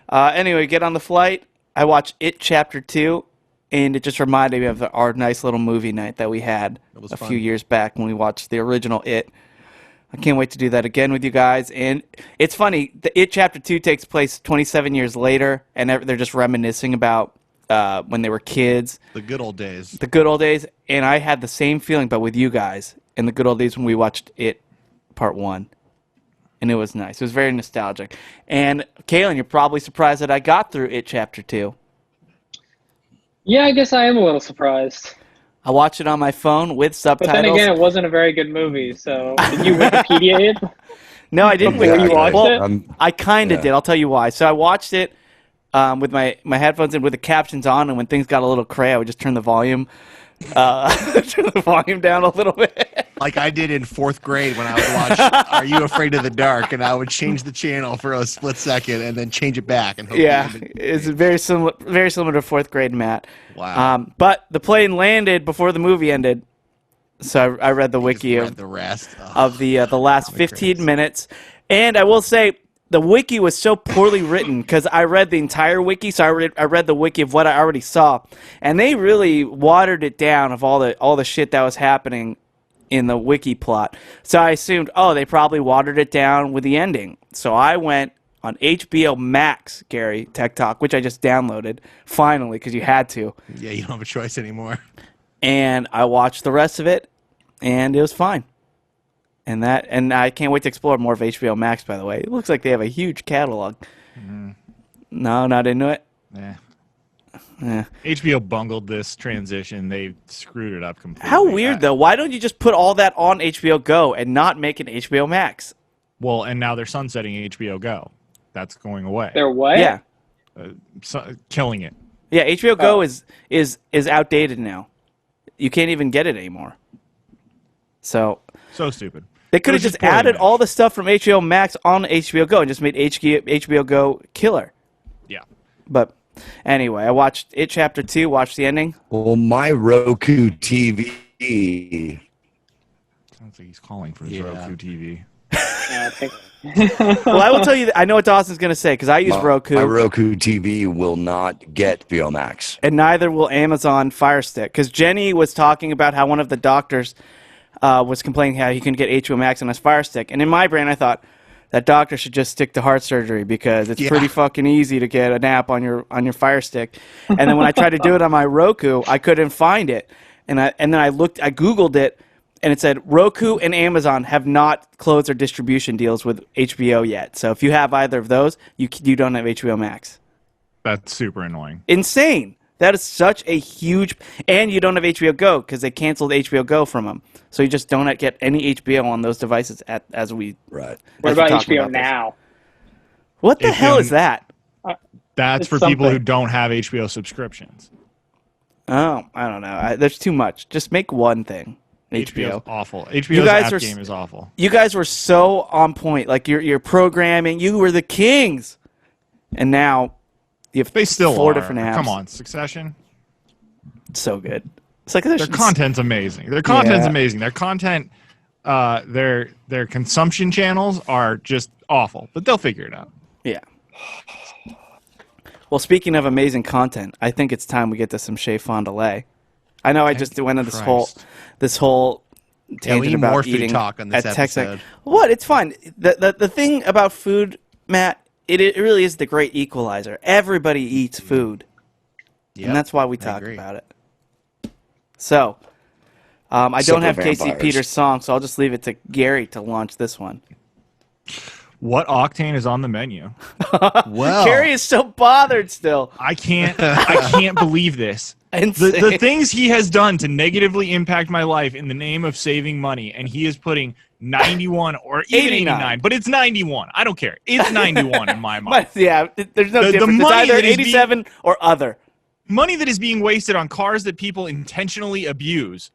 Anyway, get on the flight. I watched It Chapter 2, and it just reminded me of our nice little movie night that we had a few years back when we watched the original It. I can't wait to do that again with you guys. And it's funny, the It Chapter 2 takes place 27 years later, and they're just reminiscing about when they were kids. The good old days. The good old days. And I had the same feeling, but with you guys, in the good old days when we watched It Part 1. And it was nice. It was very nostalgic. And, Caelan, you're probably surprised that I got through It Chapter 2. Yeah, I guess I am a little surprised. I watched it on my phone with But subtitles. then again, it wasn't a very good movie, so did you Wikipedia it? No, I didn't. Before you watched Well, it? I kind of Yeah. did. I'll tell you why. So I watched it with my headphones in with the captions on, and when things got a little cray, I would just turn the volume down a little bit. Like I did in 4th grade when I would watch Are You Afraid of the Dark? And I would change the channel for a split second and then change it back. And hope Yeah, the image- it's very similar to 4th grade Matt. Wow. But the plane landed before the movie ended, so I read the Just wiki read of the rest. of the last 15 minutes. And I will say, the wiki was so poorly written because I read the entire wiki, so I read the wiki of what I already saw, and they really watered it down of all the shit that was happening in the wiki plot. So I assumed, they probably watered it down with the ending. So I went on HBO Max, Gary, Tech Talk, which I just downloaded finally because you had to, Yeah, you don't have a choice anymore. and I watched the rest of it, and it was fine. And I can't wait to explore more of HBO Max, by the way. It looks like they have a huge catalog. No, not into it? Yeah. HBO bungled this transition. They screwed it up completely. How weird, though. Why don't you just put all that on HBO Go and not make it HBO Max? Well, and now they're sunsetting HBO Go. That's going away. They're what? Yeah. Killing it. Yeah, HBO Go is outdated now. You can't even get it anymore. So stupid. they could have It was just poorly added all managed. the stuff from HBO Max on HBO Go and just made HBO Go killer. Yeah. But anyway, I watched It Chapter 2, watched the ending. Well, my Roku TV. Sounds like he's calling for his Yeah. Roku TV. I think Well, I will tell you, I know what Dawson's going to say because I use Roku. My Roku TV will not get HBO Max. And neither will Amazon Fire Stick. Because Jenny was talking about how one of the doctors was complaining how he couldn't get HBO Max on his Fire Stick. And in my brain, I thought that doctor should just stick to heart surgery because it's pretty fucking easy to get an app on your Fire Stick. And then when I tried to do it on my Roku, I couldn't find it. And then I Googled it, and it said Roku and Amazon have not closed their distribution deals with HBO yet. So if you have either of those, you don't have HBO Max. That's super annoying. Insane. That is such a huge... And you don't have HBO Go because they canceled HBO Go from them. So you just don't get any HBO on those devices as we... Right. what as we about talk HBO this. Now? What the If hell you- is that? That's It's for people who something. don't have HBO subscriptions. Oh, I don't know. There's too much. Just make one thing. HBO's HBO. awful. HBO's guys app are game is awful. You guys were so on point. Like, your programming, you were the kings. And now you have They still four are. different apps. Come on, Succession. So good. It's like Their content's amazing. Their content's Yeah. amazing. Their content, their consumption channels are just awful, but they'll figure it out. Yeah. Well, speaking of amazing content, I think it's time we get to some Chez Fondiler. I know I just went into this whole we tangent need about more food eating talk on this at Tex-Mex. episode. What? It's fine. The thing about food, Matt, it really is the great equalizer. Everybody eats food, Yep, and that's why we I talk agree. about it. So, I don't have Super Casey vampires. Peters' song, so I'll just leave it to Gary to launch this one. What octane is on the menu? Well, Gary is so bothered still. I can't believe this. Insane. The things he has done to negatively impact my life in the name of saving money, and he is putting 91 or even 89, but it's 91. I don't care. It's 91 in my mind. But, yeah, there's no The difference. It's money either that is 87 or other. Money that is being wasted on cars that people intentionally abuse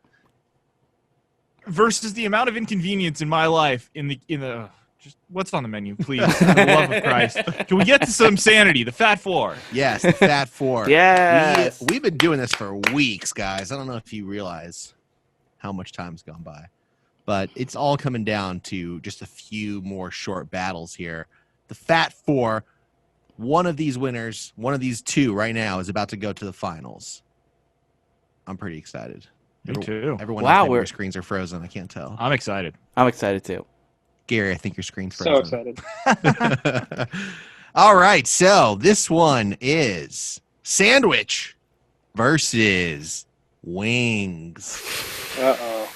versus the amount of inconvenience in my life in the just what's on the menu, please, for the love of Christ. Can we get to some sanity? The Fat Four. yes, the Fat Four. Yes. We've been doing this for weeks, guys. I don't know if you realize how much time's gone by, but it's all coming down to just a few more short battles here. The Fat Four, one of these winners, one of these two right now is about to go to the finals. I'm pretty excited. Me too. Everyone Wow, else, maybe your screens are frozen. I can't tell. I'm excited. I'm excited too. Gary, I think your screen's So frozen. excited. All right, so this one is sandwich versus wings. Uh-oh.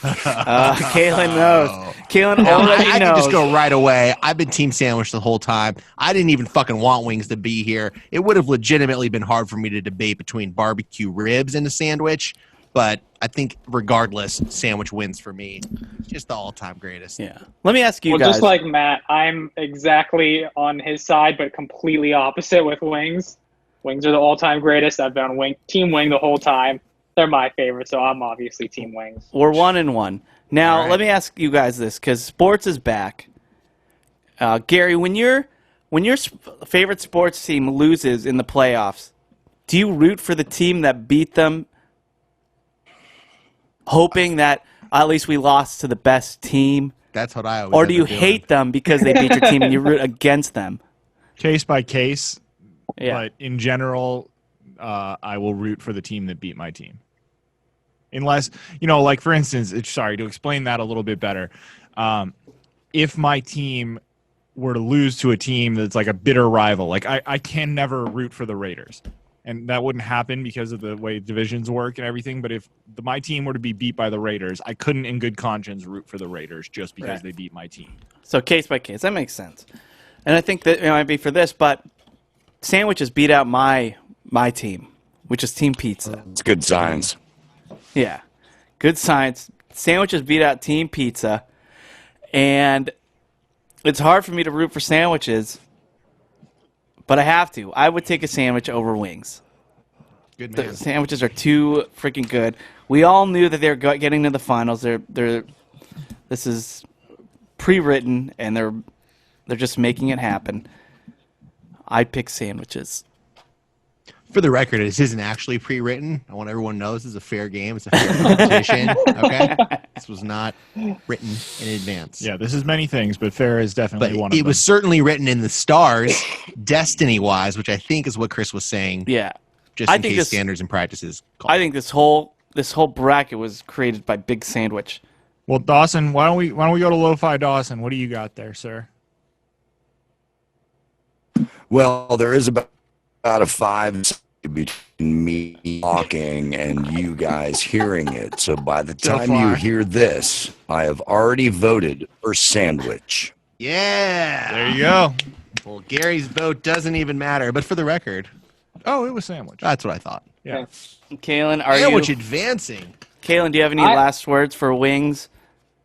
Caelan knows. Caelan Now, already I can knows. just go right away. I've been team sandwich the whole time. I didn't even fucking want wings to be here. It would have legitimately been hard for me to debate between barbecue ribs and a sandwich, but I think regardless, sandwich wins for me. Just the all-time greatest. Yeah. Let me ask you Well, guys. just like Matt, I'm exactly on his side, but completely opposite with wings. Wings are the all-time greatest. I've been on Team Wing the whole time. They're my favorite, so I'm obviously Team Wings. We're 1-1. Now, All right. let me ask you guys this, because sports is back. Gary, when your favorite sports team loses in the playoffs, do you root for the team that beat them, hoping that at least we lost to the best team? That's what I always Or do end you up doing. hate them because they beat your team and you root against them? Case by case, Yeah. but in general, I will root for the team that beat my team. Unless, like for instance, sorry, to explain that a little bit better, if my team were to lose to a team that's like a bitter rival, like I can never root for the Raiders. And that wouldn't happen because of the way divisions work and everything. But if my team were to be beat by the Raiders, I couldn't in good conscience root for the Raiders just because Right. they beat my team. So case by case, that makes sense. And I think that it might be for this, but sandwiches beat out my team, which is Team Pizza. It's good science. Yeah, good science. Sandwiches beat out Team Pizza, and it's hard for me to root for sandwiches, but I have to. I would take a sandwich over wings. Good The man. sandwiches are too freaking good. We all knew that they're getting to the finals. This is pre-written, and they're just making it happen. I'd pick sandwiches. For the record, this isn't actually pre-written. I want everyone to know this is a fair game. It's a fair competition. Okay, this was not written in advance. Yeah, this is many things, but fair is definitely but one of it them. was certainly written in the stars, destiny-wise, which I think is what Chris was saying. Yeah, Just I in think case this- standards and practices. I think this whole bracket was created by Big Sandwich. Well, Dawson, why don't we go to Lo-Fi Dawson? What do you got there, sir? Well, there is about a 5 between me talking and you guys hearing it. So by the So time far. you hear this, I have already voted for sandwich. Yeah. There you go. Well, Gary's vote doesn't even matter. But for the record, Oh, it was sandwich. that's what I thought. Yeah. Kaylin, are Sandwich you? advancing. Kaylin, do you have any I- last words for wings?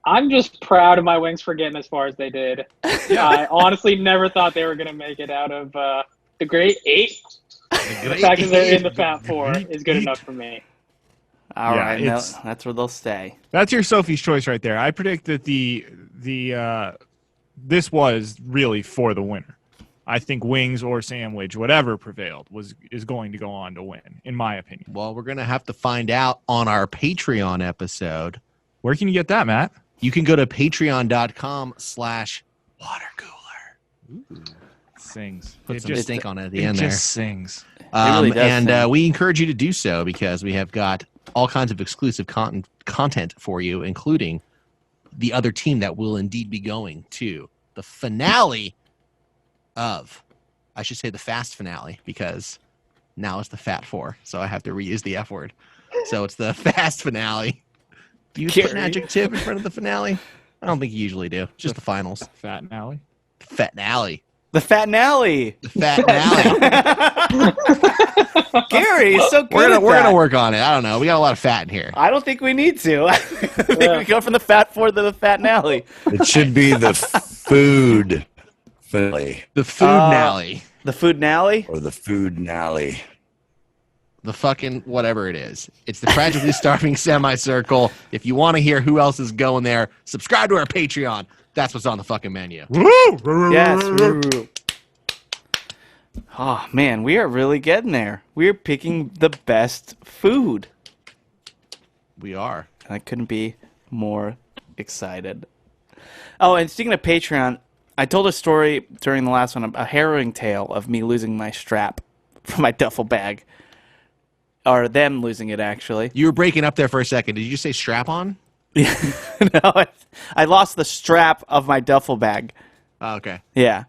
I'm just proud of my Wings for getting as far as they did. I honestly never thought they were going to make it out of the Great Eight. The fact that they're in the Fat Four is good enough for me. All Yeah, right, it's- that's where they'll stay. That's your Sophie's choice right there. I predict that this was really for the winner. I think wings or sandwich, whatever prevailed, is going to go on to win, in my opinion. Well, we're going to have to find out on our Patreon episode. Where can you get that, Matt? You can go to patreon.com/watercooler. Sings. Put It some just- stink on it at the It end just sings. there. really does And sing. we encourage you to do so because we have got all kinds of exclusive content for you, including the other team that will indeed be going to the finale of, I should say the fast finale, because now it's the Fat Four, so I have to reuse the F word. So it's the fast finale Do you put an adjective in front of the finale? I don't think you usually do. Just the finals. Fat and Alley. Fat and Alley. The Fat and Alley. The Fat and Alley. Gary is so good We're at gonna that. work on it. I don't know. We got a lot of fat in here. I don't think we need to. I think we go from the Fat Four to the Fat and Alley. It should be the food finale The Food Nally. The Food and Alley? or the food nally. The fucking whatever it is. It's the Tragically Starving Semicircle. If you want to hear who else is going there, subscribe to our Patreon. That's what's on the fucking menu. Yes. Oh, man, we are really getting there. We are picking the best food. We are. And I couldn't be more excited. Oh, and speaking of Patreon, I told a story during the last one, a harrowing tale of me losing my strap from my duffel bag. Or them losing it, actually. You were breaking up there for a second. Did you just say strap on? No, I lost the strap of my duffel bag. Oh, okay. Yeah.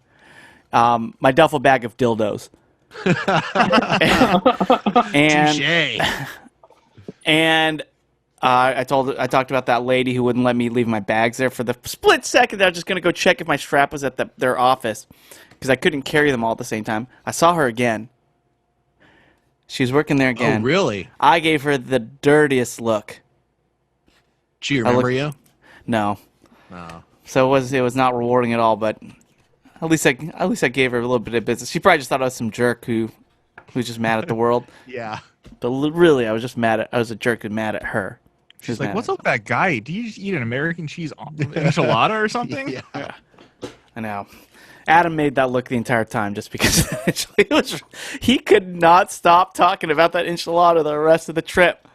My duffel bag of dildos. and Touché. and I talked about that lady who wouldn't let me leave my bags there for the split second. I was just going to go check if my strap was at their office because I couldn't carry them all at the same time. I saw her again. She was working there again. Oh, really? I gave her the dirtiest look. Do you remember you? No. Oh. So it was not rewarding at all, but at least I gave her a little bit of business. She probably just thought I was some jerk who's just mad at the world. Yeah. But really, I was just mad I was a jerk and mad at her. She's like, what's up with that guy? Do you eat an American cheese enchilada or something? Yeah. I know. Adam made that look the entire time just because he could not stop talking about that enchilada the rest of the trip.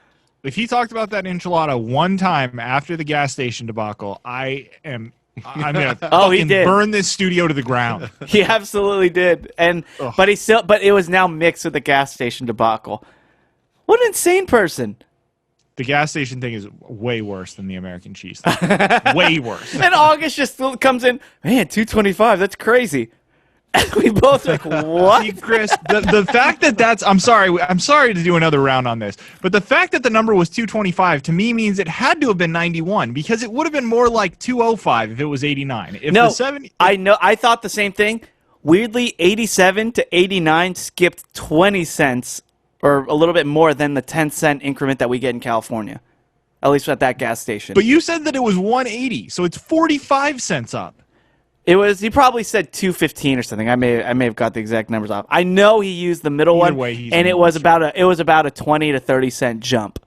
If he talked about that enchilada one time after the gas station debacle, I'm gonna he did. burn this studio to the ground. He absolutely did. But it was now mixed with the gas station debacle. What an insane person. The gas station thing is way worse than the American cheese thing. Way worse. And August just comes in, man, 225, that's crazy. And we both like, what? See, Chris, the fact that I'm sorry to do another round on this, but the fact that the number was 225 to me means it had to have been 91 because it would have been more like 205 if it was 89. I know. I thought the same thing. Weirdly, 87 to 89 skipped 20 cents or a little bit more than the 10-cent increment that we get in California, at least at that gas station. But you said that it was 180, so it's 45 cents up. It was. He probably said 215 or something. I may have got the exact numbers off. I know he used the middle Either one, way, he's and a it was monster. about a 20 to 30 cent jump.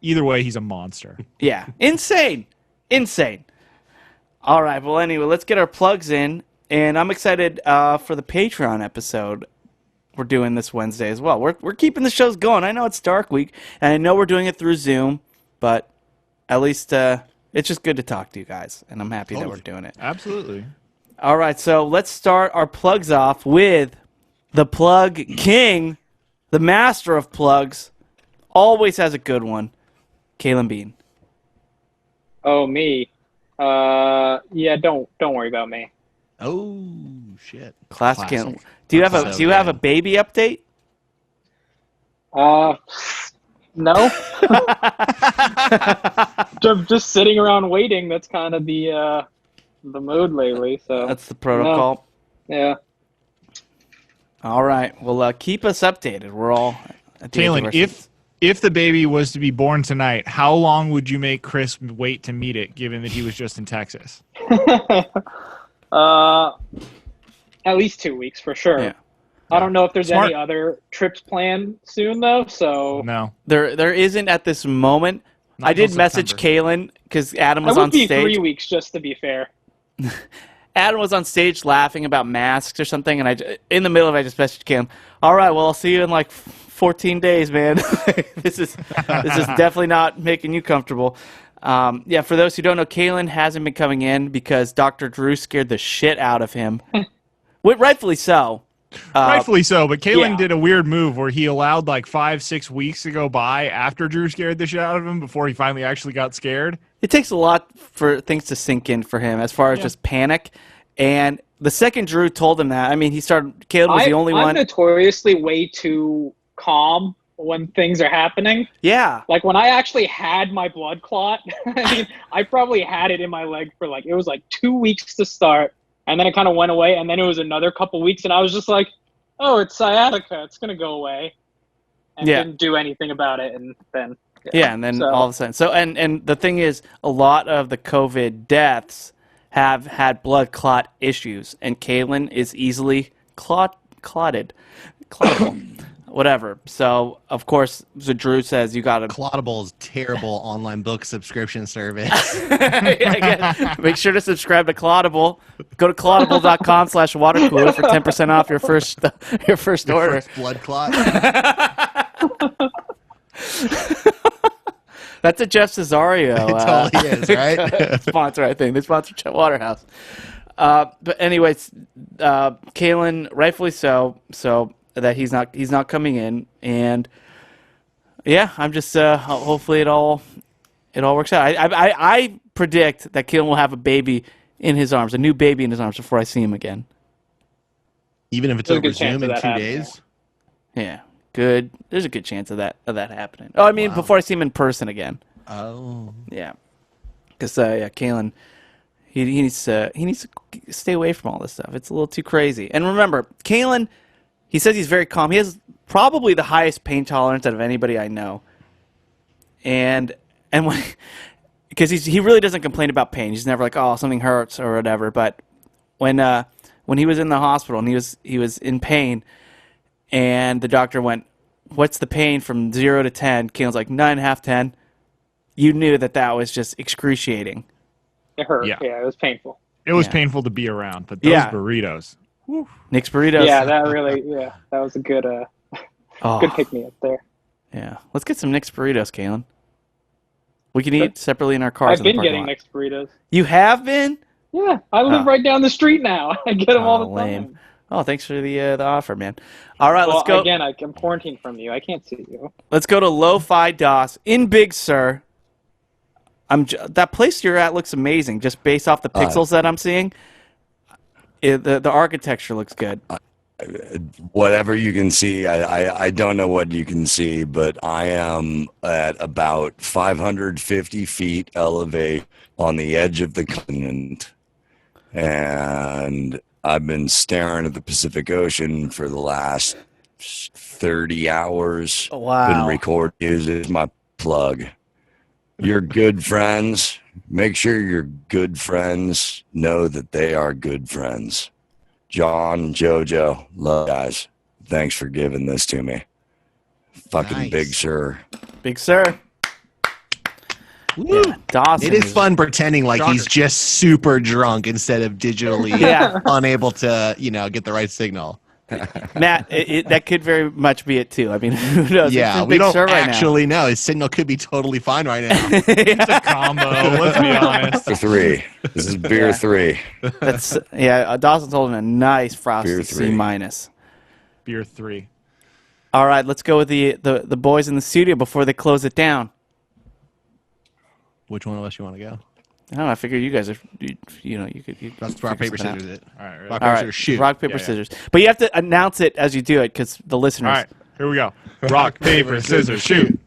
Either way, he's a monster. Yeah, insane. All right. Well, anyway, let's get our plugs in, and I'm excited for the Patreon episode we're doing this Wednesday as well. We're keeping the shows going. I know it's Dark Week, and I know we're doing it through Zoom, but at least it's just good to talk to you guys, and I'm happy that we're doing it. Absolutely. All right, so let's start our plugs off with the Plug King, the master of plugs, always has a good one, Caelan Biehn. Oh, me. Yeah, don't worry about me. Oh, shit. Classic. Do you have a baby update? No. Just sitting around waiting. That's kind of the mood lately. So That's the protocol. No. Yeah. All right. Well, keep us updated. We're all at the edge of our Caelan, seats. if the baby was to be born tonight, how long would you make Chris wait to meet it, given that he was just in Texas? At least 2 weeks for sure. Yeah. I don't know if there's Smart. any other trips planned soon though. So No. There isn't at this moment. Not I did till message September. Caelan because Adam it was would on be stage. 3 weeks just to be fair. Adam was on stage laughing about masks or something, and in the middle of it, I just messaged Caelan. All right, well, I'll see you in like 14 days, man. This is definitely not making you comfortable. Yeah, for those who don't know, Caelan hasn't been coming in because Dr. Drew scared the shit out of him. Rightfully so. Rightfully so, but Caelan yeah. did a weird move where he allowed like 5-6 weeks to go by after Drew scared the shit out of him before he finally actually got scared. It takes a lot for things to sink in for him as far as just panic. And the second Drew told him that, I mean, Caelan was the only I'm one. notoriously way too calm when things are happening. Yeah. Like when I actually had my blood clot, I mean, I probably had it in my leg for it was 2 weeks to start, and then it kind of went away, and then it was another couple weeks, and I was just like, oh, it's sciatica, it's gonna go away, and didn't do anything about it, and then and then all of a sudden, so and the thing is, a lot of the COVID deaths have had blood clot issues, and Caelan is easily clottable. Whatever. So, of course, Drew says you got to... Clottable is terrible online book subscription service. Make sure to subscribe to Clottable. Go to clottable.com/watercooler for 10% off your first order. First blood clot. That's a Jeff Cesario. It totally is, right? Sponsor, I think. They sponsor Chet Waterhouse. But anyways, Caelan, rightfully so that he's not coming in, and yeah, I'm just hopefully it all works out. I predict that Caelan will have a baby in his arms, a new baby in his arms before I see him again. Even if it's over Zoom in 2 days. Yeah, good. There's a good chance of that happening. Oh, I mean, before I see him in person again. Oh, yeah, because Caelan. He needs to stay away from all this stuff. It's a little too crazy. And remember, Caelan, he says he's very calm. He has probably the highest pain tolerance out of anybody I know. And when, because he really doesn't complain about pain. He's never like, oh, something hurts or whatever. But when he was in the hospital and he was in pain, and the doctor went, "What's the pain from 0 to 10?" Caelan's like 9.5, 10. You knew that was just excruciating. It hurt. Yeah, it was painful. It was painful to be around, but those burritos. Whew. Nick's burritos. Yeah, that was a good good pick me up there. Yeah, let's get some Nick's burritos, Caelan. We can eat separately in our cars. I've been getting Nick's burritos. You have been? Yeah, I live right down the street now. I get them all the time. Oh, thanks for the offer, man. All right, let's go. Again, I'm quarantined from you. I can't see you. Let's go to Lo-Fi DOS in Big Sur. That place you're at looks amazing, just based off the pixels that I'm seeing. The architecture looks good. Whatever you can see, I don't know what you can see, but I am at about 550 feet elevate on the edge of the continent, and I've been staring at the Pacific Ocean for the last 30 hours. Wow. Been recording music, my plug. Your good friends, make sure your good friends know that they are good friends. John, JoJo, love you guys. Thanks for giving this to me. Fucking nice. Big Sur. Big Sur. Yeah, Dawson. It is fun pretending like he's just super drunk instead of digitally unable to, get the right signal. Matt, that could very much be it too. I mean, who knows? Yeah, we don't actually know. His signal could be totally fine right now. It's a combo. Let's be honest. For 3. This is beer 3. That's Dawson's holding a nice frosty C-. Beer 3. All right, let's go with the boys in the studio before they close it down. Which one of us you want to go? I don't know. I figured you guys are, you could. That's rock, paper, scissors. It. All right, really? Rock, paper, scissors, shoot. Rock, paper, scissors. But you have to announce it as you do it because the listeners. All right, here we go. Rock, paper, scissors, shoot.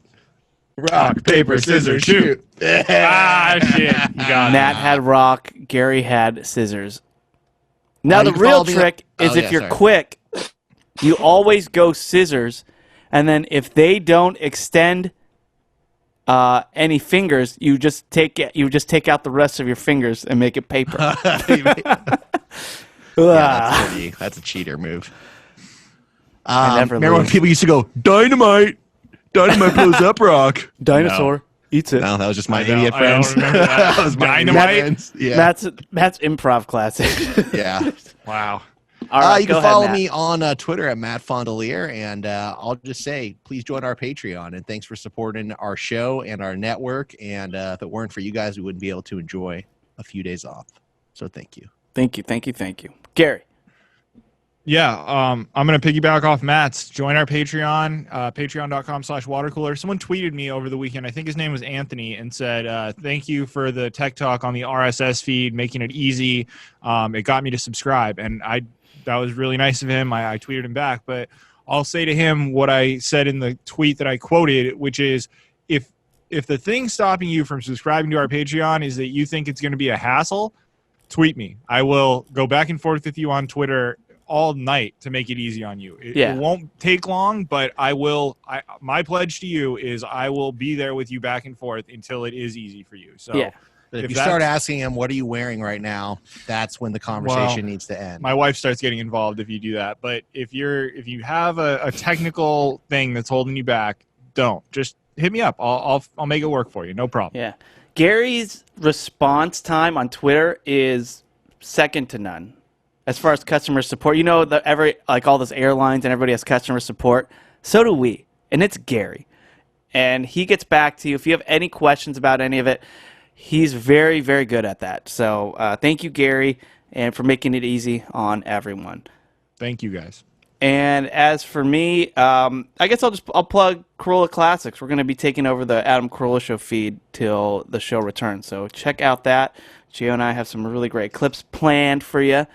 Rock, paper, scissors, shoot. Shit. You got Matt had rock. Gary had scissors. Now the real trick is if you're quick, you always go scissors, and then if they don't extend any fingers, you just take out the rest of your fingers and make it paper. That's a cheater move. Remember when people used to go, dynamite blows up rock. Dinosaur eats it. No, that was just my idiot friends. That was dynamite. Yeah. Matt's improv classic. Yeah. Wow. All right, you can follow me on Twitter at Matt Fondiler, and I'll just say, please join our Patreon, and thanks for supporting our show and our network, and if it weren't for you guys, we wouldn't be able to enjoy a few days off, so thank you. Thank you. Gary. Yeah, I'm going to piggyback off Matt's. Join our Patreon, patreon.com/watercooler. Someone tweeted me over the weekend, I think his name was Anthony, and said, thank you for the tech talk on the RSS feed, making it easy. It got me to subscribe, and that was really nice of him. I tweeted him back, but I'll say to him what I said in the tweet that I quoted, which is if the thing stopping you from subscribing to our Patreon is that you think it's going to be a hassle, tweet me. I will go back and forth with you on Twitter all night to make it easy on you. It won't take long, but I will. My pledge to you is I will be there with you back and forth until it is easy for you. So Yeah. But if you start asking him, what are you wearing right now? That's when the conversation needs to end. My wife starts getting involved if you do that. But if you have a technical thing that's holding you back, don't. Just hit me up. I'll make it work for you. No problem. Yeah. Gary's response time on Twitter is second to none. As far as customer support, you know, all those airlines and everybody has customer support. So do we. And it's Gary. And he gets back to you. If you have any questions about any of it, he's very, very good at that. So thank you, Gary, and for making it easy on everyone. Thank you, guys. And as for me, I guess I'll plug Corolla Classics. We're going to be taking over the Adam Carolla Show feed till the show returns. So check out that. Gio and I have some really great clips planned for you.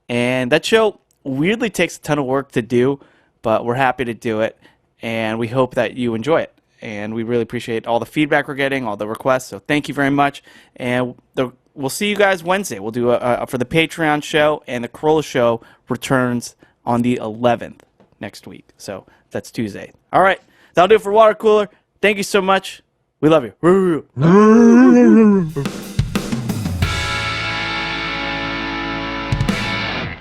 And that show weirdly takes a ton of work to do, but we're happy to do it. And we hope that you enjoy it. And we really appreciate all the feedback we're getting, all the requests. So thank you very much. And we'll see you guys Wednesday. We'll do for the Patreon show, and the Corolla Show returns on the 11th next week. So that's Tuesday. All right. That'll do it for Watercooler. Thank you so much. We love you.